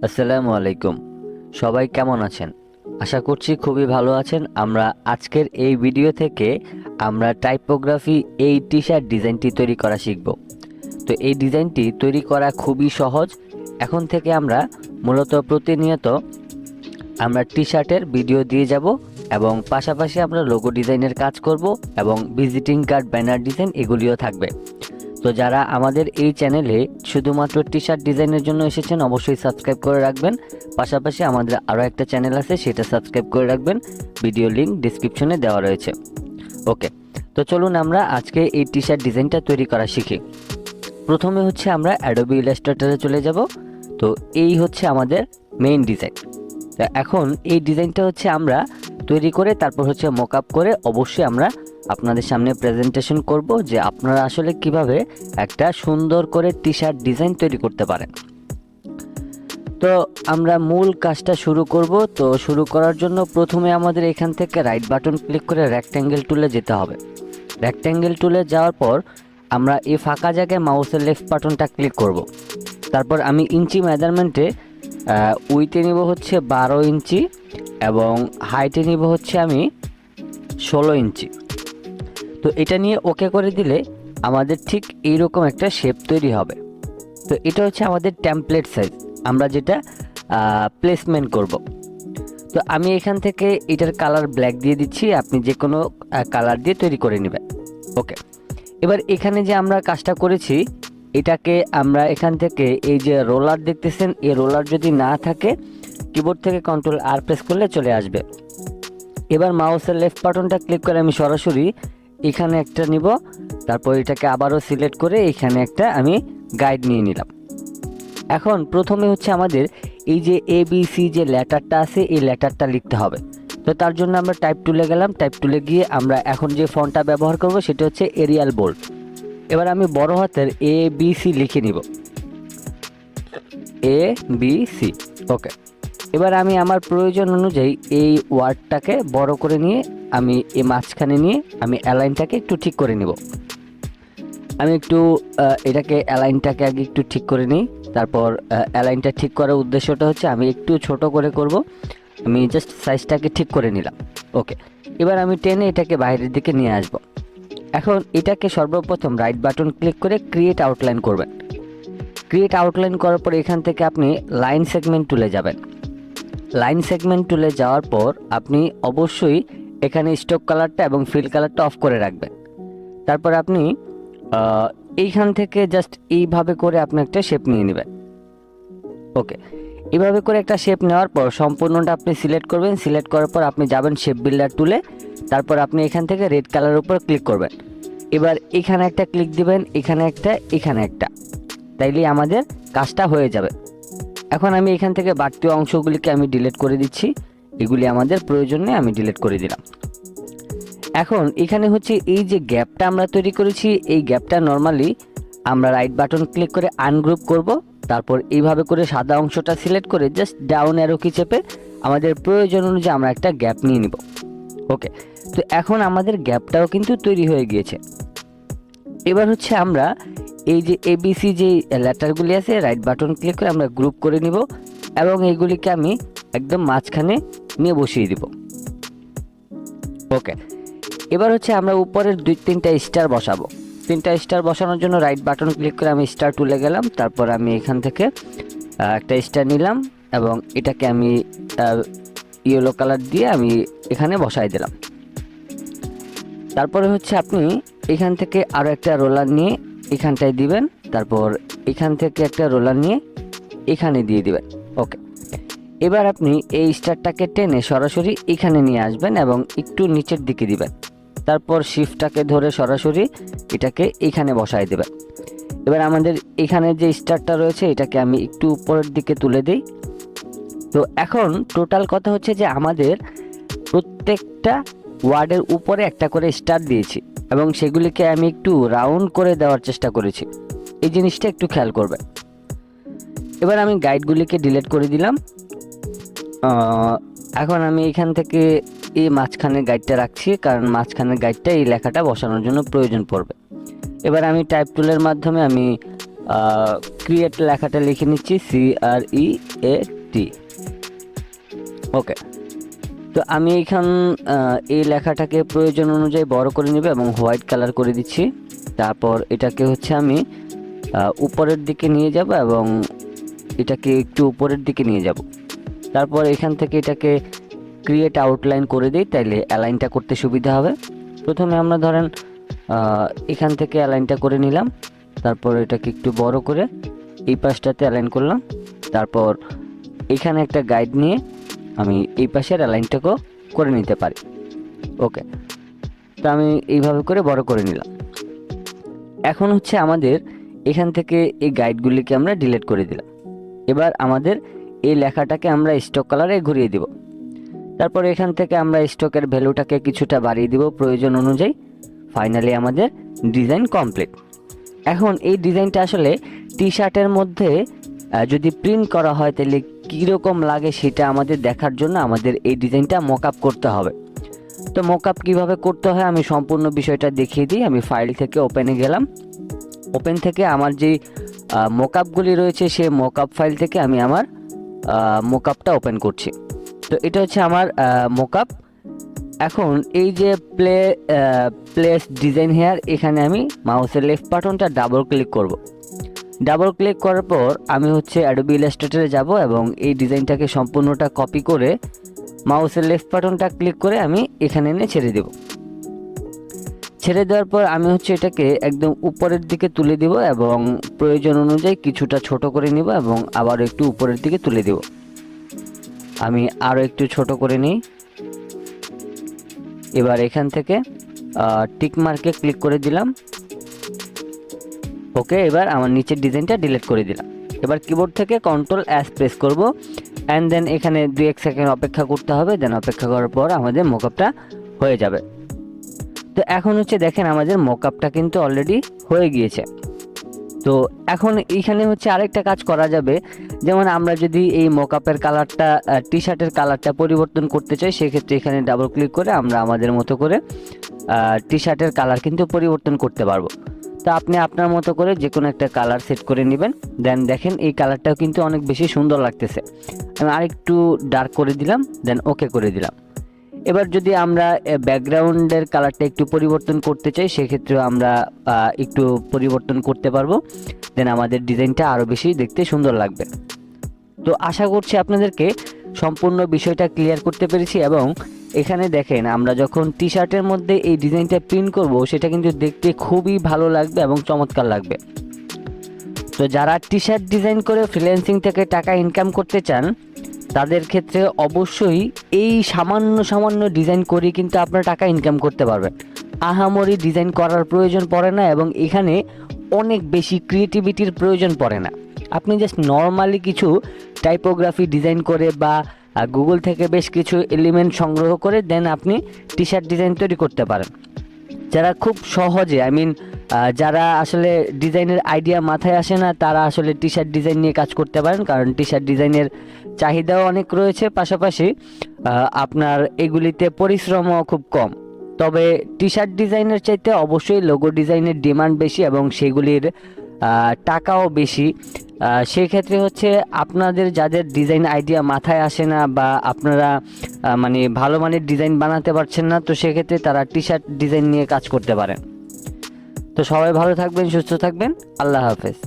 আসসালামু আলাইকুম। সবাই কেমন আছেন? আশা করছি খুবই ভালো আছেন। আমরা আজকের এই ভিডিও থেকে আমরা টাইপোগ্রাফি এই টি শার্ট ডিজাইনটি তৈরি করা শিখব। তো এই ডিজাইনটি তৈরি করা খুবই সহজ। এখন থেকে আমরা মূলত প্রতিনিয়ত আমরা টি শার্টের ভিডিও দিয়ে যাব এবং পাশাপাশি আমরা লোগো ডিজাইনের কাজ করব এবং ভিজিটিং কার্ড, ব্যানার ডিজাইন এগুলিও থাকবে। তো যারা আমাদের এই চ্যানেলে শুধুমাত্র টি শার্ট ডিজাইনের জন্য এসেছেন অবশ্যই সাবস্ক্রাইব করে রাখবেন। পাশাপাশি আমাদের আরও একটা চ্যানেল আছে, সেটা সাবস্ক্রাইব করে রাখবেন। ভিডিও লিঙ্ক ডিসক্রিপশনে দেওয়া রয়েছে। ওকে, তো চলুন আমরা আজকে এই টি শার্ট ডিজাইনটা তৈরি করা শিখি। প্রথমে হচ্ছে আমরা অ্যাডোবি ইলাস্ট্রেটরে চলে যাব। তো এই হচ্ছে আমাদের মেইন ডিজাইন। তা এখন এই ডিজাইনটা হচ্ছে আমরা তৈরি করে তারপর হচ্ছে মকআপ করে অবশ্যই আমরা আপনাদের সামনে প্রেজেন্টেশন করব যে আপনারা আসলে কিভাবে একটা সুন্দর করে টি শার্ট ডিজাইন তৈরি করতে পারেন। তো আমরা মূল কাজটা শুরু করব। তো শুরু করার জন্য প্রথমে আমাদের এখান থেকে রাইট বাটন ক্লিক করে রেক্ট্যাঙ্গেল টুলে যেতে হবে। রেক্ট্যাঙ্গেল টুলে যাওয়ার পর আমরা এই ফাঁকা জায়গায় মাউসের লেফট বাটনটা ক্লিক করব। তারপর আমি ইঞ্চি মেজারমেন্টে উইথে নিব হচ্ছে 12 ইঞ্চি এবং হাইটে নিব হচ্ছে আমি 16 ইঞ্চি। তো এটা নিয়ে ওকে করে দিলে আমাদের ঠিক এইরকম একটা শেপ তৈরি হবে। তো এটা হচ্ছে আমাদের টেমপ্লেট সাইজ, আমরা যেটা প্লেসমেন্ট করব। তো আমি এখান থেকে এটার কালার ব্ল্যাক দিয়ে দিচ্ছি, আপনি যে কোনো কালার দিয়ে তৈরি করে নেবেন। ওকে, এবার এখানে যে আমরা কাজটা করেছি এটাকে আমরা এখান থেকে এই যে রোলার দেখতেছেন, এই রোলার যদি না থাকে কিবোর্ড থেকে কন্ট্রোল আর প্রেস করলে চলে আসবে। এবার মাউসের লেফট বাটনটা ক্লিক করে আমি সরাসরি এখানে একটা নিব, তারপর এটাকে আবারও সিলেক্ট করে এখানে একটা আমি গাইড নিয়ে নিলাম। এখন প্রথমে হচ্ছে আমাদের এই যে ABC যে লেটারটা আছে এই লেটারটা লিখতে হবে। তো তার জন্য আমরা টাইপ টুলে গেলাম। টাইপ টুলে গিয়ে আমরা এখন যে ফন্টটা ব্যবহার করব সেটা হচ্ছে এরিয়াল বোল্ড। এবার আমি বড় হাতের ABC লিখে নিব, ABC। ওকে, এবার আমি আমার প্রয়োজন অনুযায়ী এই ওয়ার্ডটাকে বড় করে নিয়ে আমি এই মাঝখানে নিয়ে আমি অ্যালাইনটাকে একটু ঠিক করে নিব। আমি একটু এটাকে অ্যালাইনটাকে আগে একটু ঠিক করে নিই। তারপর অ্যালাইনটা ঠিক করার উদ্দেশ্যটা হচ্ছে আমি একটু ছোট করে করব। আমি জাস্ট সাইজটাকে ঠিক করে নিলাম। ওকে, এবার আমি টেনে এটাকে বাইরের দিকে নিয়ে আসব। এখন এটাকে সর্বপ্রথম রাইট বাটন ক্লিক করে ক্রিয়েট আউটলাইন করবেন। ক্রিয়েট আউটলাইন করার পর এখান থেকে আপনি লাইন সেগমেন্ট টুলে যাবেন। লাইন সেগমেন্ট টুলে যাওয়ার পর আপনি অবশ্যই এখানে স্ট্রোক কালারটা এবং ফিল কালারটা অফ করে রাখবেন। তারপর আপনি এইখান থেকে জাস্ট এইভাবে করে আপনি একটা শেপ নিয়ে নেবেন। ওকে, এইভাবে করে একটা শেপ নেওয়ার পর সম্পূর্ণটা আপনি সিলেক্ট করবেন। সিলেক্ট করার পর আপনি যাবেন শেপ বিল্ডার টুলে। তারপর আপনি এখান থেকে রেড কালারের উপর ক্লিক করবেন। এবার এখানে একটা ক্লিক দিবেন, এখানে একটা, এখানে একটা, তাইলেই আমাদের কাজটা হয়ে যাবে। এখন আমি এখান থেকে বাড়তি অংশগুলিকে আমি ডিলিট করে দিচ্ছি, এগুলি আমাদের প্রয়োজন নেই, আমি ডিলিট করে দিলাম। এখন এখানে হচ্ছে এই যে গ্যাপটা আমরা তৈরি করেছি এই গ্যাপটা নর্মালি আমরা রাইট বাটন ক্লিক করে আনগ্রুপ করব। তারপর এইভাবে করে সাদা অংশটা সিলেক্ট করে জাস্ট ডাউন অ্যারো কি চেপে আমাদের প্রয়োজন অনুযায়ী আমরা একটা গ্যাপ নিয়ে নিব। ওকে, তো এখন আমাদের গ্যাপটাও কিন্তু তৈরি হয়ে গিয়েছে। এবার হচ্ছে আমরা এই যে ABC যে লেটারগুলি আছে রাইট বাটন ক্লিক করে আমরা গ্রুপ করে নিব এবং এইগুলিকে আমি একদম মাঝখানে নিয়ে বসিয়ে দিব। ওকে, এবার হচ্ছে আমরা উপরের 2-3টা স্টার বসাবো। 3টা স্টার বসানোর জন্য রাইট বাটন ক্লিক করে আমি স্টার টুলে গেলাম। তারপর আমি এখান থেকে একটা স্টার নিলাম এবং এটাকে আমি ইয়েলো কালার দিয়ে আমি এখানে বসাই দিলাম। তারপরে হচ্ছে আপনি এখান থেকে আরও একটা রোলার নিয়ে এখানটায় দিবেন। তারপর এখান থেকে একটা রোলার নিয়ে এখানে দিয়ে দিবেন। ওকে, এবার আপনি এই স্টারটাকে টেনে সরাসরি এখানে নিয়ে আসবেন এবং একটু নিচের দিকে দিবেন। তারপর শিফটটাকে ধরে সরাসরি এটাকে এখানে বসায় দেবেন। এবার আমাদের এখানে যে স্টারটা রয়েছে এটাকে আমি একটু উপরের দিকে তুলে দিই। তো এখন টোটাল কথা হচ্ছে যে আমাদের প্রত্যেকটা ওয়ার্ডের উপরে একটা করে স্টার দিয়েছি এবং সেগুলিকে আমি একটু রাউন্ড করে দেওয়ার চেষ্টা করেছি। এই জিনিসটা একটু খেয়াল করবেন। এবার আমি গাইডগুলিকে ডিলিট করে দিলাম। এখন আমি এখান থেকে এই মাঝখানের গাইডটা রাখছি, কারণ মাঝখানের গাইডটা এই লেখাটা বসানোর জন্য প্রয়োজন পড়বে। এবার আমি টাইপ টুলের মাধ্যমে আমি ক্রিয়েট লেখাটা লিখে নিচ্ছি, CREATE। টি। ওকে, তো আমি এই লেখাটাকে প্রয়োজন অনুযায়ী বড় করে নেব এবং হোয়াইট কালার করে দিচ্ছি। তারপর এটাকে হচ্ছে আমি উপরের দিকে নিয়ে যাব এবং এটাকে একটু উপরের দিকে নিয়ে যাব। তারপর এখান থেকে এটাকে ক্রিয়েট আউটলাইন করে দিই, তাইলে অ্যালাইনটা করতে সুবিধা হবে। প্রথমে আমরা ধরেন এখান থেকে অ্যালাইনটা করে নিলাম, তারপর এটাকে একটু বড় করে এই পাশটাতে অ্যালাইন করলাম। তারপর এখানে একটা গাইড নিয়ে আমি এই পাশের অ্যালাইনটাকেও করে নিতে পারি। ওকে, তো আমি এইভাবে করে বড় করে নিলাম। এখন হচ্ছে আমাদের এখান থেকে এই গাইডগুলিকে আমরা ডিলিট করে দিলাম। এবার আমাদের এই লেখাটাকে আমরা স্টক কালারে ঘুরিয়ে দিব। তারপর এখান থেকে আমরা স্টকের ভ্যালুটাকে কিছুটা বাড়িয়ে দিব প্রয়োজন অনুযায়ী। ফাইনালি আমাদের ডিজাইন কমপ্লিট। এখন এই ডিজাইনটা আসলে টি শার্টের মধ্যে যদি প্রিন্ট করা হয় তাহলে কীরকম লাগে সেটা আমাদের দেখার জন্য আমাদের এই ডিজাইনটা মকআপ করতে হবে। তো মকআপ কীভাবে করতে হয় আমি সম্পূর্ণ বিষয়টা দেখিয়ে দিই। আমি ফাইল থেকে ওপেনে গেলাম, ওপেন থেকে আমার যেই মকআপগুলি রয়েছে সেই মকআপ ফাইল থেকে আমি আমার মকআপটা ওপেন করছি। তো এটা হচ্ছে আমার মকআপ। এখন এই যে প্লেস ডিজাইন হেয়ার, এখানে আমি মাউসের লেফট বাটনটা ডাবল ক্লিক করব। ডাবল ক্লিক করার পর আমি হচ্ছে অ্যাডোবি ইলাস্ট্রেটরে যাব এবং এই ডিজাইনটাকে সম্পূর্ণটা কপি করে মাউসের লেফট বাটনটা ক্লিক করে আমি এখানে এনে ছেড়ে দেব। ছেড়ে দেওয়ার পর আমি হচ্ছে এটাকে একদম উপরের দিকে তুলে দিব এবং প্রয়োজন অনুযায়ী কিছুটা ছোট করে নিব এবং আবার একটু উপরের দিকে তুলে দেব। আমি আরও একটু ছোট করে নিই। এবার এখান থেকে টিক মার্কে ক্লিক করে দিলাম। ওকে, এবার আমার নিচের ডিজাইনটা ডিলিট করে দিলাম। এবার কিবোর্ড থেকে Ctrl+S প্রেস করব অ্যান্ড দেন এখানে 2-1 সেকেন্ড অপেক্ষা করতে হবে। দেন অপেক্ষা করার পর আমাদের মকআপটা হয়ে যাবে। তো এখন হচ্ছে দেখেন আমাদের মকআপটা কিন্তু অলরেডি হয়ে গিয়েছে। তো এখন এইখানে হচ্ছে আরেকটা কাজ করা যাবে, যেমন আমরা যদি এই মকআপের কালারটা টি শার্টের কালারটা পরিবর্তন করতে চাই, সেক্ষেত্রে এখানে ডাবল ক্লিক করে আমরা আমাদের মতো করে টি শার্টের কালার কিন্তু পরিবর্তন করতে পারবো। তো আপনি আপনার মতো করে যে কোনো একটা কালার সেট করে নেবেন। দেন দেখেন এই কালারটাও কিন্তু অনেক বেশি সুন্দর লাগতেছে। আমি আরেকটু ডার্ক করে দিলাম, দেন ওকে করে দিলাম। এবার যদি আমরা ব্যাকগ্রাউন্ডের কালারটা একটু পরিবর্তন করতে চাই, সেক্ষেত্রেও আমরা একটু পরিবর্তন করতে পারবো। দেন আমাদের ডিজাইনটা আরও বেশি দেখতে সুন্দর লাগবে। তো আশা করছি আপনাদেরকে সম্পূর্ণ বিষয়টা ক্লিয়ার করতে পেরেছি। এবং এখানে দেখেন আমরা যখন টি শার্টের মধ্যে এই ডিজাইনটা প্রিন্ট করব, সেটা কিন্তু দেখতে খুবই ভালো লাগবে এবং চমৎকার লাগবে। তো যারা টি শার্ট ডিজাইন করে ফ্রিল্যান্সিং থেকে টাকা ইনকাম করতে চান, তাদের ক্ষেত্রে অবশ্যই এই সামান্য ডিজাইন করে কিন্তু আপনারা টাকা ইনকাম করতে পারবেন। আহামরি ডিজাইন করার প্রয়োজন পড়ে না এবং এখানে অনেক বেশি ক্রিয়েটিভিটির প্রয়োজন পড়ে না। আপনি জাস্ট নর্মালি কিছু টাইপোগ্রাফি ডিজাইন করে বা গুগল থেকে বেশ কিছু এলিমেন্ট সংগ্রহ করে দেন আপনি টি শার্ট ডিজাইন তৈরি করতে পারেন। যারা খুব সহজে যারা আসলে ডিজাইনের আইডিয়া মাথায় আসে না, তারা আসলে টি শার্ট ডিজাইন নিয়ে কাজ করতে পারেন, কারণ টি শার্ট ডিজাইনের চাহিদাও অনেক রয়েছে, পাশাপাশি আপনার এগুলিতে পরিশ্রমও খুব কম। তবে টি শার্ট ডিজাইনের চাইতে অবশ্যই লোগো ডিজাইনের ডিমান্ড বেশি এবং সেগুলির টাকাও বেশি। সেই ক্ষেত্রে হচ্ছে আপনাদের যাদের ডিজাইন আইডিয়া মাথায় আসে না বা আপনারা ভালো মানের ডিজাইন বানাতে পারছেন না, তো সেক্ষেত্রে তারা টি শার্ট ডিজাইন নিয়ে কাজ করতে পারেন। তো সবাই ভালো থাকবেন, সুস্থ থাকবেন। আল্লাহ হাফেজ।